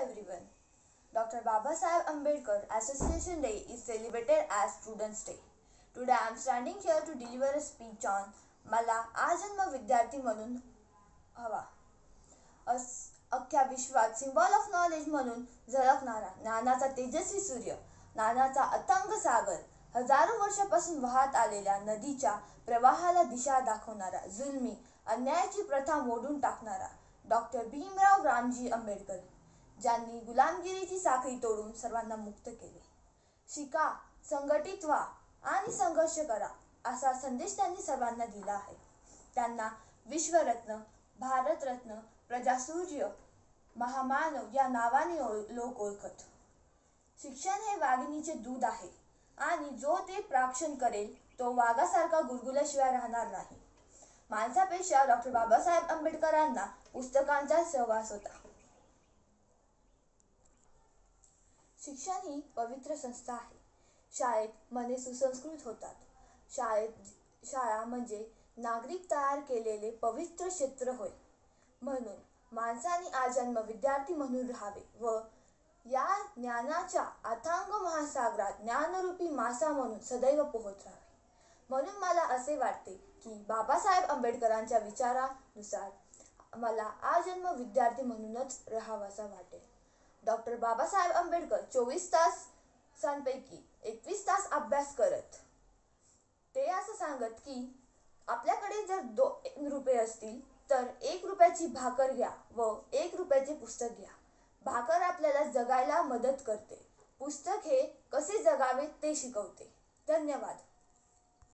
everyone. Dr. Babasaheb Ambedkar Association Day is celebrated as Students' Day. Today I am standing here to deliver a speech on मला आजन्म विद्यार्थी म्हणून हवा. अख्ख्या विश्वात सिम्बॉल ऑफ नॉलेज म्हणून झळकणारा ज्ञानाचा तेजस्वी सूर्य, ज्ञानाचा अथांग सागर, हजारो वर्षापासून वाहत आलेल्या नदीच्या प्रवाहाला दिशा दाखवणारा, जुलमी अन्यायाची प्रथा मोडून टाकणारा डॉक्टर भीमराव रामजी आंबेडकर, ज्यांनी गुलामगिरीची साखळी तोडून सर्वांना मुक्त केले. शिका, संघटित व्हा आणि संघर्ष करा असा संदेश त्यांनी सर्वांना दिला आहे. त्यांना विश्वरत्न, भारतरत्न, प्रजासूर्य, महामानव या नावाने लोक ओळखत. शिक्षण हे वाघिणीचे दूध आहे आणि जो ते प्राशन करेल तो वाघासारखा गुरगुरल्याशिवाय राहणार नाही. माणसापेक्षा डॉक्टर बाबासाहेब आंबेडकरांना पुस्तकांचा सहवास होता. शिक्षण ही पवित्र संस्था आहे. शाळेत मने सुसंस्कृत होतात. शाळा म्हणजे नागरिक तयार केलेले पवित्र क्षेत्र होय. म्हणून माणसाने आजन्म विद्यार्थी म्हणून राहावे व या ज्ञानाच्या अथांग महासागरात ज्ञानरूपी मासा म्हणून सदैव पोहत राहावे. म्हणून मला असे वाटते की बाबासाहेब आंबेडकरांच्या विचारानुसार मला आजन्म विद्यार्थी म्हणूनच राहावासा वाटेल. डॉक्टर बाबासाहेब आंबेडकर 24 तासांपैकी 21 तास अभ्यास करत. ते असं सांगत की आपल्याकडे जर 2 रुपये असतील तर 1 रुपयाची भाकर घ्या व 1 रुपयाचे पुस्तक घ्या. भाकर आपल्याला जगायला मदत करते. पुस्तक हे कसे जगावे ते शिकवते. धन्यवाद.